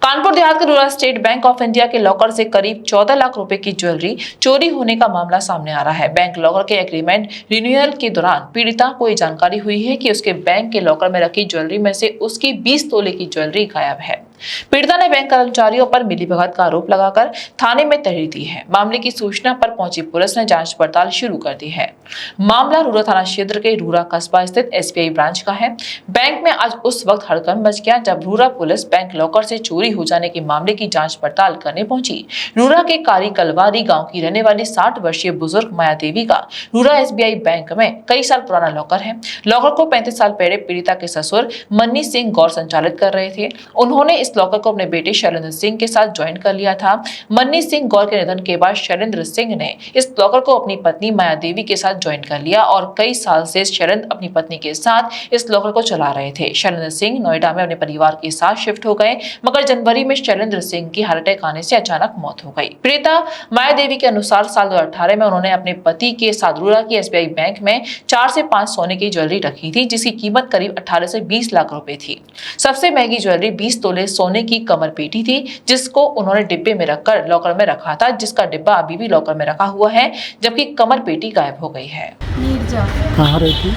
कानपुर देहात के rural state bank of India के locker से करीब 14 लाख रुपए की ज्वेलरी चोरी होने का मामला सामने आ रहा है। बैंक लॉकर के एग्रीमेंट रिन्यूअल के दौरान पीड़िता को ये जानकारी हुई है कि उसके बैंक के लॉकर में रखी ज्वेलरी में से उसकी 20 तोले की ज्वेलरी गायब है। पीड़िता ने बैंक कर्मचारियों पर मिलीभगत का आरोप लगाकर थाने में तहरीर दी है। मामले की सूचना पर पहुंची पुलिस ने जांच पड़ताल शुरू कर दी है। मामला रूरा थाना क्षेत्र के रूरा कस्बा स्थित SBI ब्रांच का है। बैंक में आज उस वक्त हड़कंप मच गया जब रूरा पुलिस बैंक लॉकर से चोरी हो जाने के मामले की जांच पड़ताल करने पहुंची। रूरा के कारी कलवारी गांव की रहने वाली 60 वर्षीय बुजुर्ग माया देवी का रूरा SBI बैंक में कई साल पुराना लॉकर है। लॉकर को 35 साल पहले पीड़िता के ससुर मन्नी सिंह गौर संचालित कर रहे थे। उन्होंने इस लॉकर को अपने बेटे शैलेंद्र सिंह के साथ ज्वाइन कर लिया था। मन्नी सिंह गौर के निधन के बाद शैलेंद्र सिंह ने इस लॉकर को अपनी पत्नी माया देवी के साथ ज्वाइन कर लिया और कई साल से शैलेंद्र अपनी पत्नी के साथ इस लॉकर को चला रहे थे। शैलेंद्र सिंह नोएडा में अपने परिवार के साथ शिफ्ट हो गए, मगर जनवरी में शैलेंद्र सिंह की हार्ट अटैक आने से अचानक मौत हो गई। पीड़िता माया देवी के अनुसार साल 2018 में उन्होंने अपने पति के साथ रूरा की SBI बैंक में 4 से 5 सोने की ज्वेलरी रखी थी, जिसकी कीमत करीब 18 से 20 लाख रुपए थी। सबसे महंगी ज्वेलरी 20 तोले सोने की कमर पेटी थी, जिसको उन्होंने डिब्बे में रखकर लॉकर में रखा था, जिसका डिब्बा अभी भी लॉकर में रखा हुआ है, जबकि कमर पेटी गायब हो गई है। नीरजा। कहाँ रहती?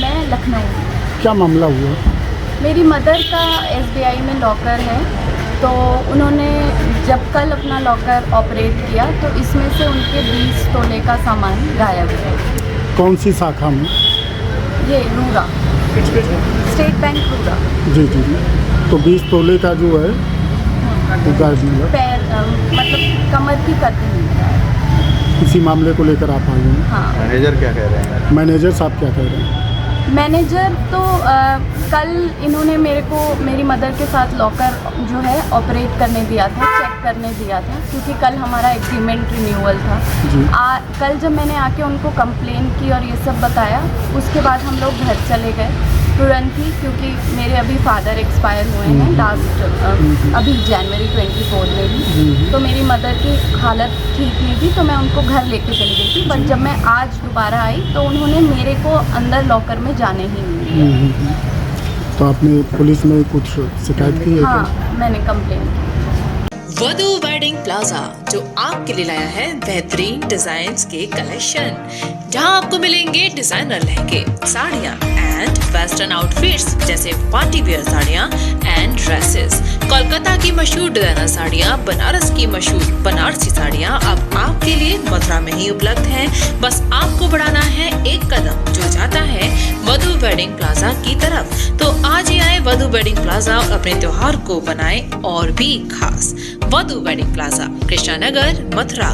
मैं लखनऊ। क्या मामला हुआ? मेरी मदर का SBI में लॉकर है, तो उन्होंने जब कल अपना लॉकर ऑपरेट किया तो इसमें से उनके 20 तोले का सामान गायब है। कौन सी शाखा में? ये रूरा, स्टेट बैंक रूरा। जी जी। तो 20 तोले का जो है वो गायब मिला। पैर मतलब कमर की कतरी मिला है। इसी मामले को लेकर आप आए हैं? हाँ। मैनेजर क्या कह रहे हैं? मैनेजर साहब क्या कह रहे हैं? मैनेजर तो कल इन्होंने मेरी मदर के साथ लॉकर जो है ऑपरेट करने दिया था, चेक करने दिया था, क्योंकि कल हमारा एग्रीमेंट रिन्यूअल था। जी। कल जब मैंने आके उनको कंप्लेन की और ये सब बताया, उसके बाद हम लोग घर चले गए तुरंत ही, क्योंकि मेरे अभी फादर एक्सपायर हुए हैं लास्ट अभी जनवरी 24 में ही। तो मेरी मदर की हालत ठीक नहीं थी, तो मैं उनको घर लेके चली गई थी। बट जब मैं आज दोबारा आई तो उन्होंने मेरे को अंदर लॉकर में जाने ही नहीं दिया। तो आपने पुलिस में कुछ शिकायत की है? हाँ, मैंने कंप्लेन की। वधू वेडिंग प्लाजा जो आपके लिए लाया है बेहतरीन डिजाइन्स के कलेक्शन, जहां आपको मिलेंगे डिजाइनर लहंगे, साड़ियां एंड वेस्टर्न आउटफिट्स जैसे पार्टी वेयर साड़ियां एंड ड्रेसेस। कोलकाता की मशहूर डिजाइनर साड़ियां, बनारस की मशहूर बनारसी साड़ियां अब आपके लिए मथुरा में ही उपलब्ध हैं। बस आपको बढ़ाना है एक कदम, जो जाता है वधू वेडिंग प्लाजा की तरफ। तो आज ही आए वधू वेडिंग प्लाजा और अपने त्योहार को बनाएं और भी खास। वधू वेडिंग प्लाजा, कृष्णा नगर, मथुरा।